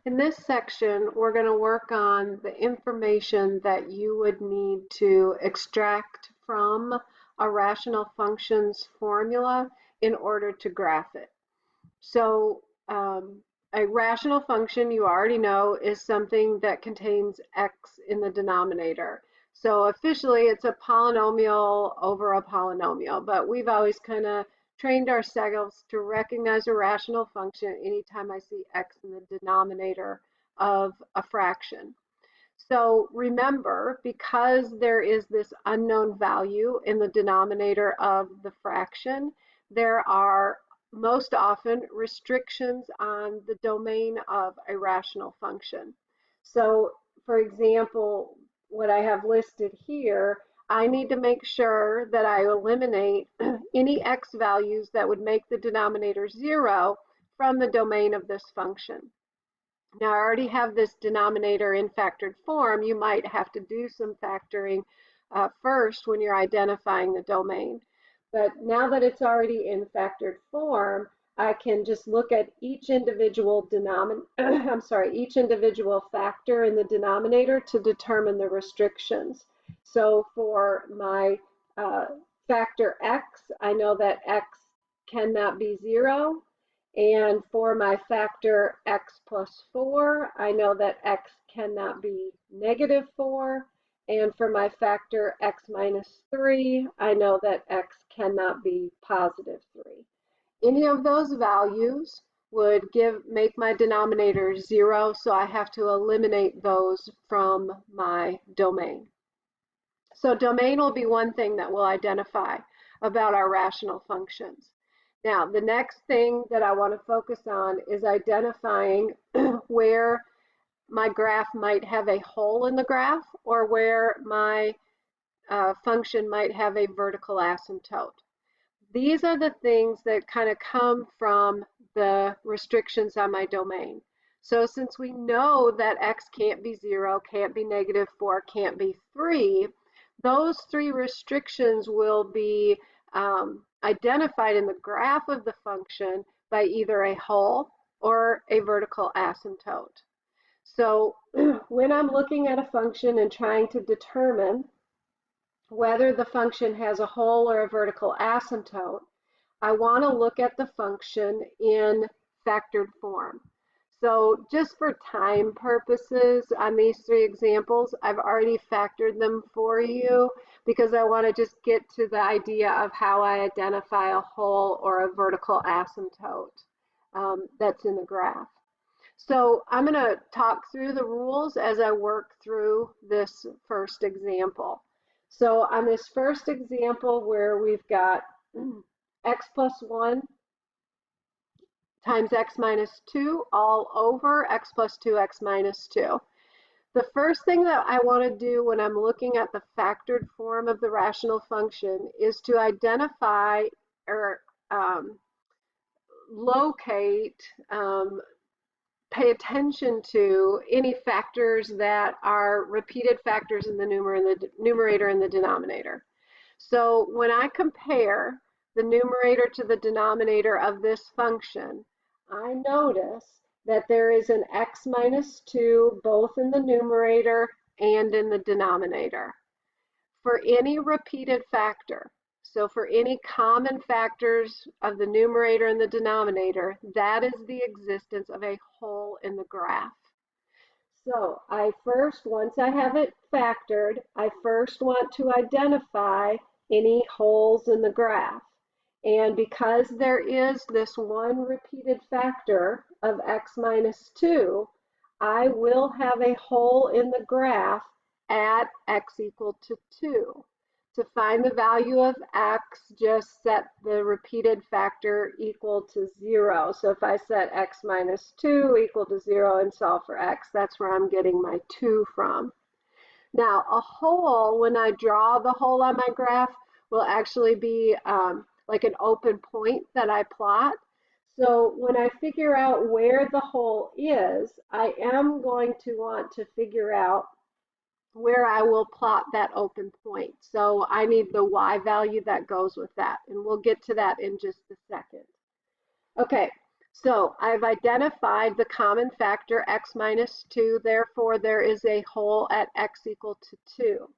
In this section, we're going to work on the information that you would need to extract from a rational functions formula in order to graph it. So a rational function, you already know, is something that contains x in the denominator. So officially, it's a polynomial over a polynomial, but we've always kind of trained ourselves to recognize a rational function anytime I see x in the denominator of a fraction. So remember, because there is this unknown value in the denominator of the fraction, there are most often restrictions on the domain of a rational function. So, for example, what I have listed here, I need to make sure that I eliminate any x values that would make the denominator 0 from the domain of this function. Now, I already have this denominator in factored form. You might have to do some factoring first when you're identifying the domain. But now that it's already in factored form, I can just look at each individual each individual factor in the denominator to determine the restrictions. So for my factor x, I know that x cannot be 0. And for my factor x plus 4, I know that x cannot be negative 4. And for my factor x minus 3, I know that x cannot be positive 3. Any of those values would make my denominator 0, so I have to eliminate those from my domain. So domain will be one thing that we'll identify about our rational functions. Now, the next thing that I want to focus on is identifying where my graph might have a hole in the graph or where my function might have a vertical asymptote. These are the things that kind of come from the restrictions on my domain. So since we know that x can't be 0, can't be negative 4, can't be 3, those 3 restrictions will be identified in the graph of the function by either a hole or a vertical asymptote. So when I'm looking at a function and trying to determine whether the function has a hole or a vertical asymptote, I want to look at the function in factored form. So just for time purposes on these 3 examples, I've already factored them for you because I want to just get to the idea of how I identify a hole or a vertical asymptote that's in the graph. So I'm going to talk through the rules as I work through this first example. So on this first example where we've got x plus 1 times x minus 2 all over x plus 2, x minus 2. The first thing that I want to do when I'm looking at the factored form of the rational function is to identify or locate, pay attention to any factors that are repeated factors in the numerator and the denominator. So when I compare the numerator to the denominator of this function, I notice that there is an x minus 2 both in the numerator and in the denominator. For any repeated factor, so for any common factors of the numerator and the denominator, that is the existence of a hole in the graph. So once I have it factored, I first want to identify any holes in the graph. And because there is this one repeated factor of x minus 2, I will have a hole in the graph at x equal to 2. To find the value of x, just set the repeated factor equal to 0. So if I set x minus 2 equal to 0 and solve for x, that's where I'm getting my 2 from. Now, a hole, when I draw the hole on my graph, will actually be like an open point that I plot. So when I figure out where the hole is, I am going to want to figure out where I will plot that open point. So I need the y value that goes with that, and we'll get to that in just a second. Okay, So I've identified the common factor x minus 2, therefore there is a whole at x equal to 2.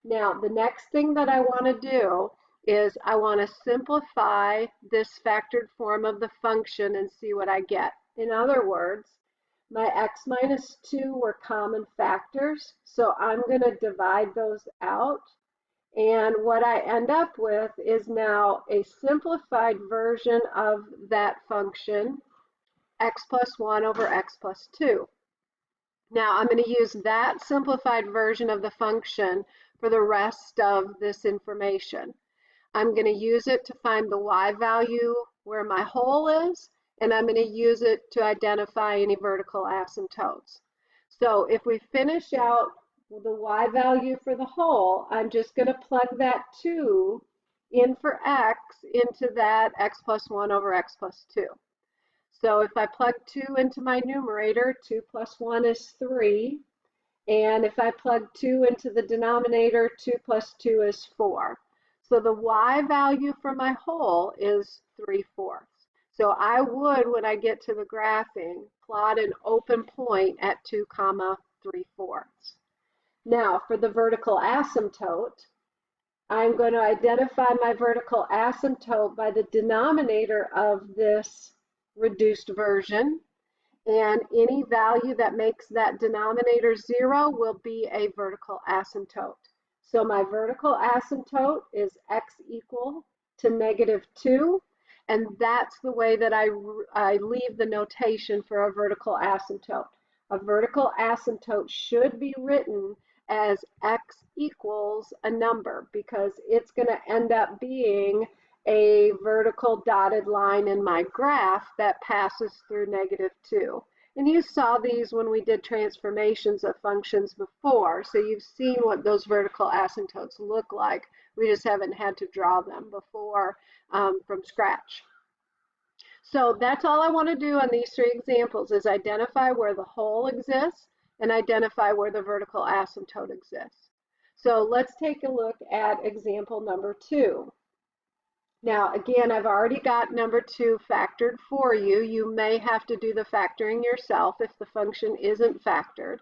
Now the next thing that I want to do is I want to simplify this factored form of the function and see what I get. In other words, my x minus 2 were common factors, so I'm going to divide those out. And what I end up with is now a simplified version of that function, x plus 1 over x plus 2. Now I'm going to use that simplified version of the function for the rest of this information. I'm going to use it to find the y value where my hole is, and I'm going to use it to identify any vertical asymptotes. So if we finish out the y value for the hole, I'm just going to plug that 2 in for x into that x plus 1 over x plus 2. So if I plug 2 into my numerator, 2 plus 1 is 3. And if I plug 2 into the denominator, 2 plus 2 is 4. So the y value for my hole is 3/4. So I would, when I get to the graphing, plot an open point at 2, 3/4. Now for the vertical asymptote, I'm going to identify my vertical asymptote by the denominator of this reduced version, and any value that makes that denominator 0 will be a vertical asymptote. So my vertical asymptote is x equal to -2, and that's the way that I leave the notation for a vertical asymptote. A vertical asymptote should be written as x equals a number because it's going to end up being a vertical dotted line in my graph that passes through -2. And you saw these when we did transformations of functions before, so you've seen what those vertical asymptotes look like. We just haven't had to draw them before from scratch. So that's all I want to do on these 3 examples is identify where the hole exists and identify where the vertical asymptote exists. So let's take a look at example number 2. Now, again, I've already got number 2 factored for you. You may have to do the factoring yourself if the function isn't factored.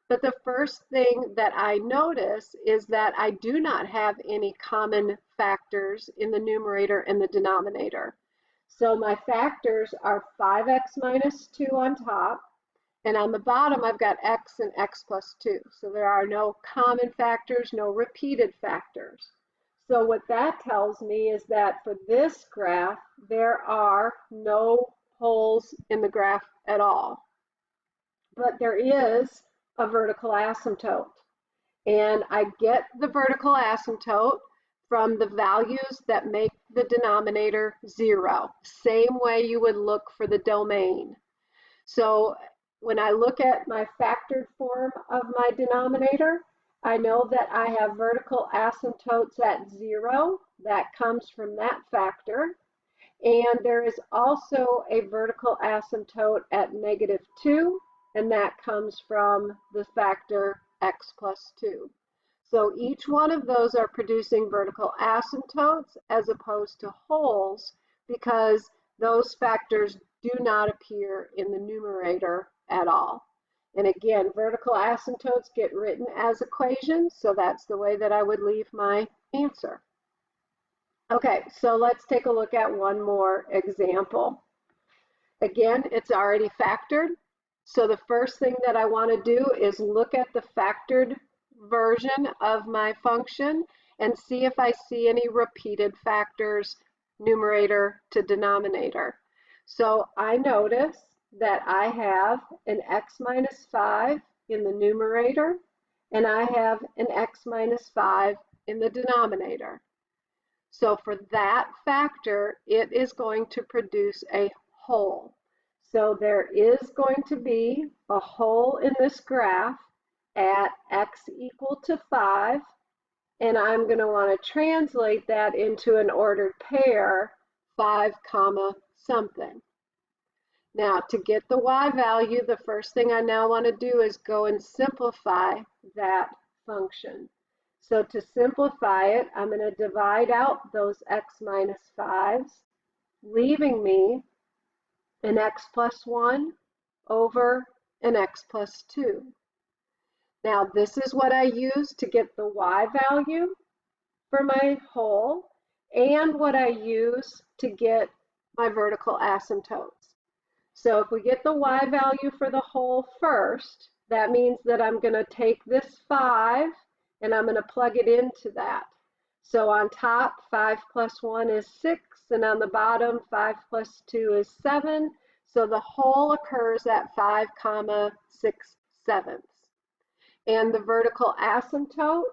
But the first thing that I notice is that I do not have any common factors in the numerator and the denominator. So my factors are 5x minus 2 on top, and on the bottom I've got x and x plus 2. So there are no common factors, no repeated factors. So what that tells me is that for this graph, there are no holes in the graph at all. But there is a vertical asymptote. And I get the vertical asymptote from the values that make the denominator 0. Same way you would look for the domain. So when I look at my factored form of my denominator, I know that I have vertical asymptotes at 0. That comes from that factor. And there is also a vertical asymptote at -2, and that comes from the factor x plus 2. So each one of those are producing vertical asymptotes as opposed to holes because those factors do not appear in the numerator at all. And again, vertical asymptotes get written as equations, so that's the way that I would leave my answer. Okay, so let's take a look at one more example. Again, it's already factored. So the first thing that I want to do is look at the factored version of my function and see if I see any repeated factors, numerator to denominator. So I notice that I have an x minus 5 in the numerator, and I have an x minus 5 in the denominator. So for that factor, it is going to produce a hole. So there is going to be a hole in this graph at x equal to 5, and I'm going to want to translate that into an ordered pair, 5 comma something. Now to get the y value, the first thing I now want to do is go and simplify that function. So to simplify it, I'm going to divide out those x minus 5s, leaving me an x plus 1 over an x plus 2. Now this is what I use to get the y value for my whole and what I use to get my vertical asymptotes. So if we get the y value for the whole first, that means that I'm going to take this 5 and I'm going to plug it into that. So on top, 5 plus 1 is 6, and on the bottom, 5 plus 2 is 7. So the whole occurs at 5, 6/7. And the vertical asymptote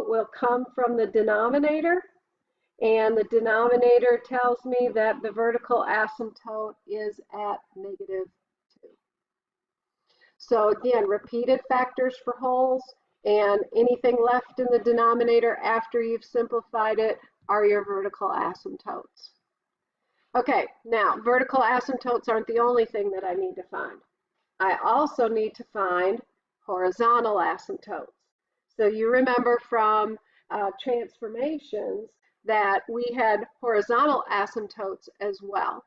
will come from the denominator, and the denominator tells me that the vertical asymptote is at -2. So again, repeated factors for wholes, and anything left in the denominator after you've simplified it are your vertical asymptotes. Okay, now vertical asymptotes aren't the only thing that I need to find. I also need to find horizontal asymptotes. So you remember from transformations that we had horizontal asymptotes as well.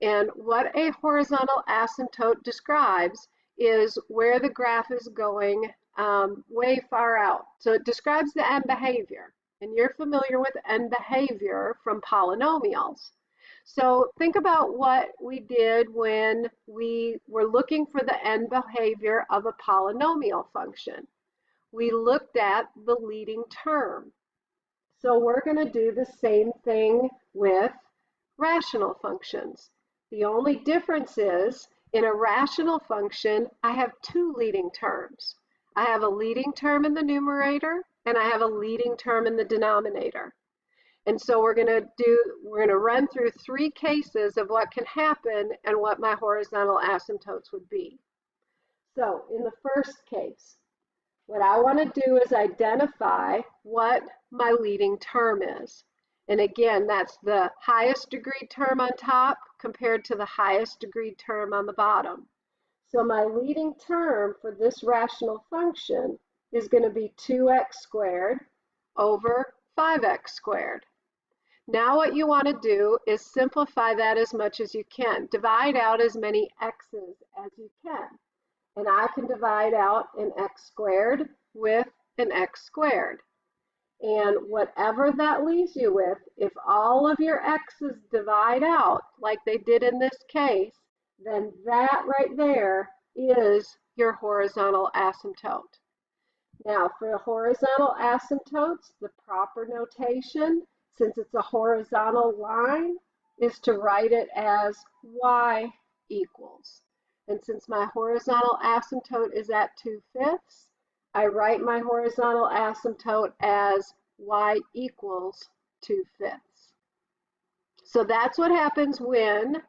And what a horizontal asymptote describes is where the graph is going way far out. So it describes the end behavior. And you're familiar with end behavior from polynomials. So think about what we did when we were looking for the end behavior of a polynomial function. We looked at the leading term. So we're going to do the same thing with rational functions. The only difference is in a rational function, I have two leading terms. I have a leading term in the numerator and I have a leading term in the denominator. And so we're going to run through 3 cases of what can happen and what my horizontal asymptotes would be. So in the first case, what I want to do is identify what my leading term is. And again, that's the highest degree term on top compared to the highest degree term on the bottom. So my leading term for this rational function is going to be 2x squared over 5x squared. Now what you want to do is simplify that as much as you can. Divide out as many x's as you can. And I can divide out an x squared with an x squared. And whatever that leaves you with, if all of your x's divide out like they did in this case, then that right there is your horizontal asymptote. Now for horizontal asymptotes, the proper notation, since it's a horizontal line, is to write it as y equals. And since my horizontal asymptote is at 2/5, I write my horizontal asymptote as y equals 2/5. So that's what happens when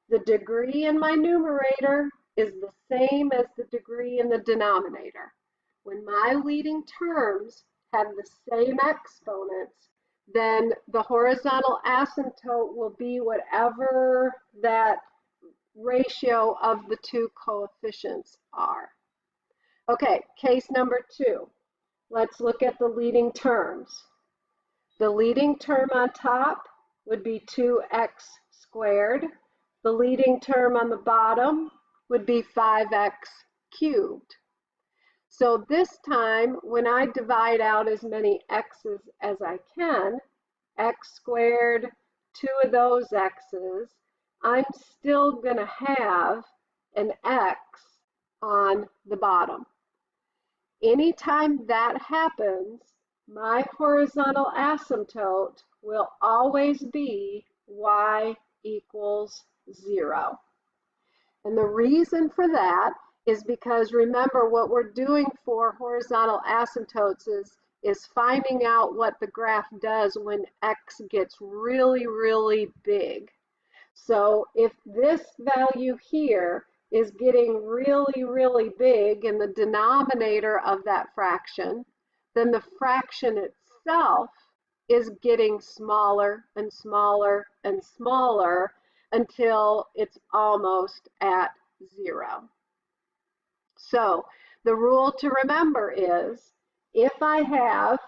the degree in my numerator is the same as the degree in the denominator. When my leading terms have the same exponents, then the horizontal asymptote will be whatever that ratio of the two coefficients are. Okay, case number 2. Let's look at the leading terms. The leading term on top would be 2x squared. The leading term on the bottom would be 5x cubed. So this time, when I divide out as many x's as I can, x squared, 2 of those x's, I'm still going to have an x on the bottom. Anytime that happens, my horizontal asymptote will always be y equals 0. And the reason for that is because remember what we're doing for horizontal asymptotes is finding out what the graph does when x gets really, really big. So if this value here is getting really, really big in the denominator of that fraction, then the fraction itself is getting smaller and smaller and smaller until it's almost at 0. So the rule to remember is if I have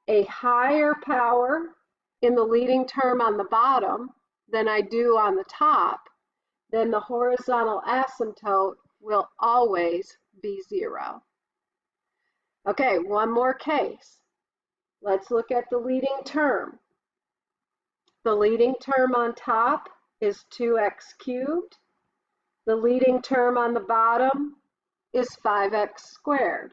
a higher power in the leading term on the bottom, than I do on the top, then the horizontal asymptote will always be 0. Okay, one more case. Let's look at the leading term. The leading term on top is 2x cubed. The leading term on the bottom is 5x squared.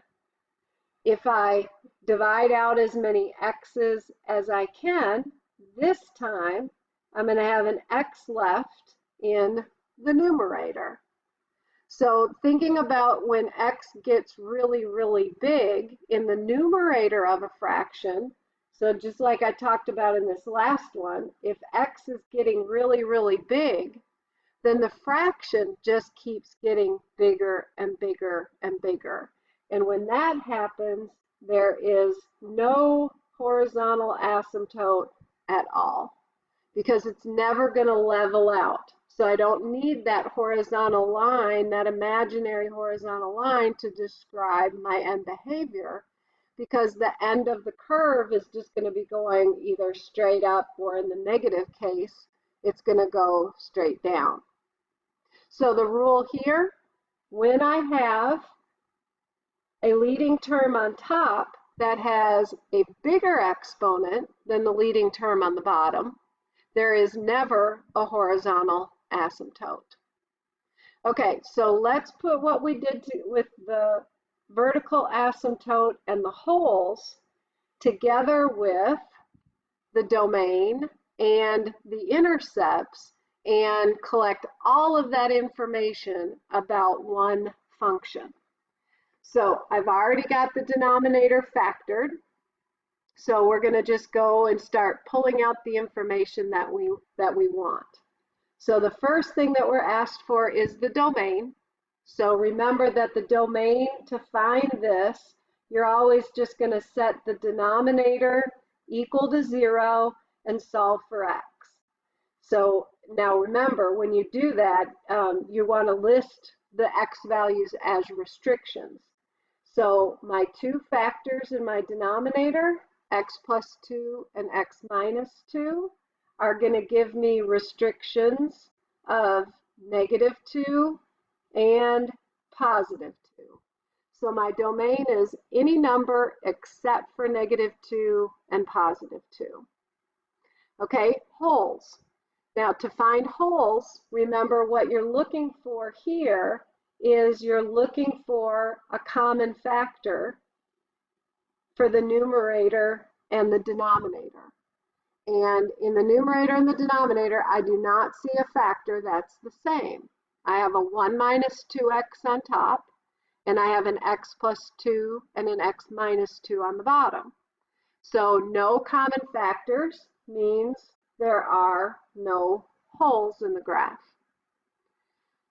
If I divide out as many x's as I can, this time I'm going to have an x left in the numerator. So thinking about when x gets really, really big in the numerator of a fraction, so just like I talked about in this last one, if x is getting really, really big, then the fraction just keeps getting bigger and bigger and bigger. And when that happens, there is no horizontal asymptote at all, because it's never going to level out. So I don't need that horizontal line, that imaginary horizontal line, to describe my end behavior, because the end of the curve is just going to be going either straight up, or in the negative case, it's going to go straight down. So the rule here, when I have a leading term on top that has a bigger exponent than the leading term on the bottom, there is never a horizontal asymptote. Okay, so let's put what we did with the vertical asymptote and the holes together with the domain and the intercepts and collect all of that information about one function. So I've already got the denominator factored. So we're going to just go and start pulling out the information that we want. So the first thing that we're asked for is the domain. So remember that the domain, to find this, you're always just going to set the denominator equal to 0 and solve for x. So now remember, when you do that, you want to list the x values as restrictions. So my two factors in my denominator, x plus 2 and x minus 2, are going to give me restrictions of -2 and +2. So my domain is any number except for -2 and +2. Okay, holes. Now, to find holes, remember what you're looking for here is you're looking for a common factor for the numerator and the denominator. And in the numerator and the denominator, I do not see a factor that's the same. I have a 1 minus 2x on top, and I have an x plus 2 and an x minus 2 on the bottom. So no common factors means there are no holes in the graph.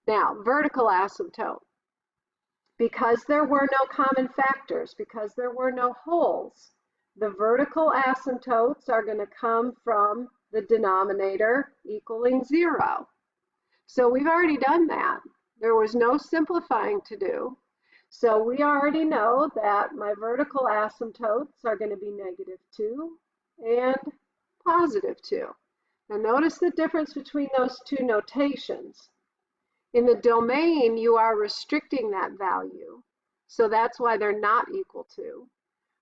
Now, vertical asymptote. Because there were no common factors, because there were no holes, the vertical asymptotes are going to come from the denominator equaling 0. So we've already done that. There was no simplifying to do. So we already know that my vertical asymptotes are going to be -2 and +2. Now notice the difference between those two notations. In the domain, you are restricting that value, so that's why they're not equal to.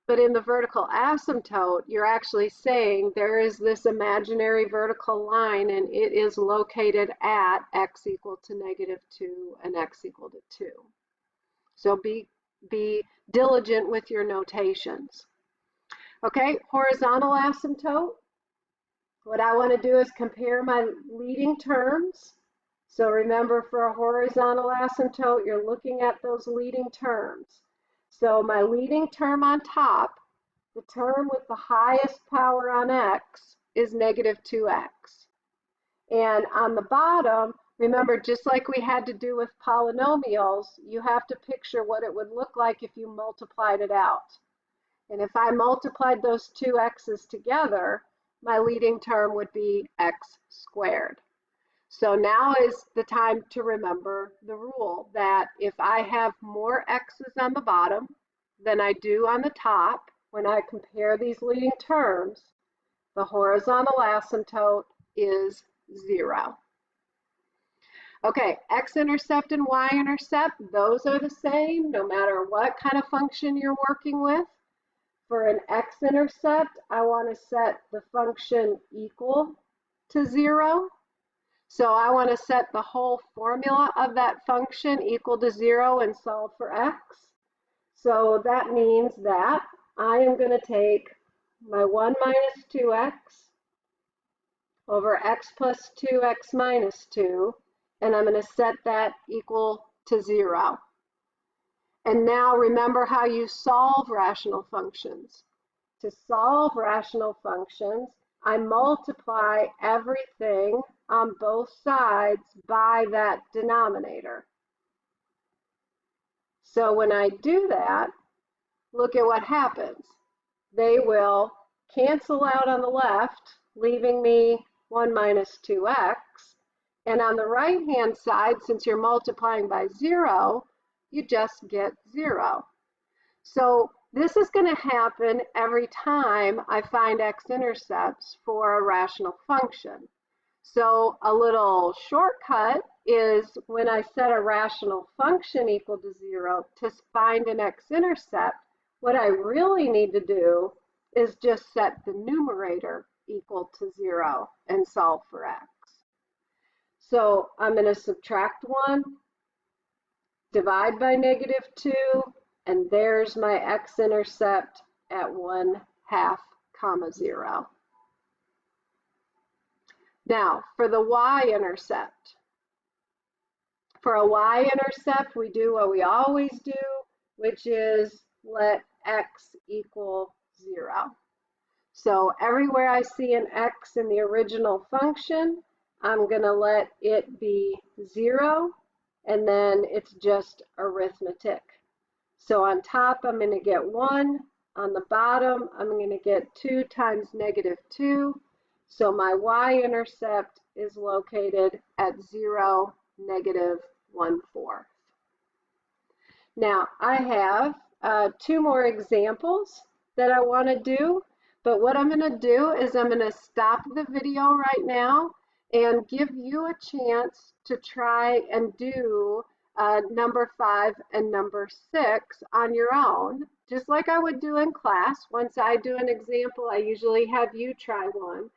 But in the vertical asymptote, you're actually saying there is this imaginary vertical line, and it is located at x equal to -2 and x equal to 2. So be diligent with your notations. Okay, horizontal asymptote. What I want to do is compare my leading terms. So remember, for a horizontal asymptote, you're looking at those leading terms. So my leading term on top, the term with the highest power on x, is -2x. And on the bottom, remember, just like we had to do with polynomials, you have to picture what it would look like if you multiplied it out. And if I multiplied those two x's together, my leading term would be x squared. So now is the time to remember the rule that if I have more x's on the bottom than I do on the top, when I compare these leading terms, the horizontal asymptote is 0. Okay, x-intercept and y-intercept, those are the same no matter what kind of function you're working with. For an x-intercept, I want to set the function equal to 0. So I want to set the whole formula of that function equal to 0 and solve for x. So that means that I am going to take my 1 minus 2x over x plus 2x minus 2, and I'm going to set that equal to 0. And now remember how you solve rational functions. To solve rational functions, I multiply everything on both sides by that denominator. So when I do that, look at what happens. They will cancel out on the left, leaving me 1 minus 2x. And on the right-hand side, since you're multiplying by 0, you just get 0. So this is going to happen every time I find x-intercepts for a rational function. So a little shortcut is when I set a rational function equal to 0 to find an x-intercept, what I really need to do is just set the numerator equal to 0 and solve for x. So I'm going to subtract 1, divide by -2, and there's my x-intercept at 1/2, 0. Now, for the y-intercept. For a y-intercept, we do what we always do, which is let x equal 0. So everywhere I see an x in the original function, I'm going to let it be 0, and then it's just arithmetic. So on top, I'm going to get 1. On the bottom, I'm going to get 2 times -2. So my y-intercept is located at 0, -1/4. Now, I have 2 more examples that I want to do, but what I'm going to do is I'm going to stop the video right now and give you a chance to try and do number 5 and number 6 on your own, just like I would do in class. Once I do an example, I usually have you try one.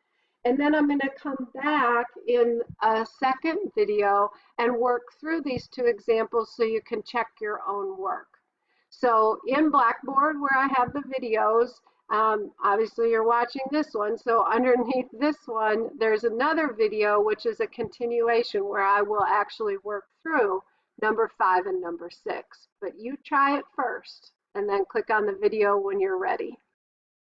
And then I'm going to come back in a second video and work through these 2 examples so you can check your own work. So in Blackboard, where I have the videos, obviously you're watching this one, so underneath this one, there's another video which is a continuation where I will actually work through number 5 and number 6. But you try it first, and then click on the video when you're ready.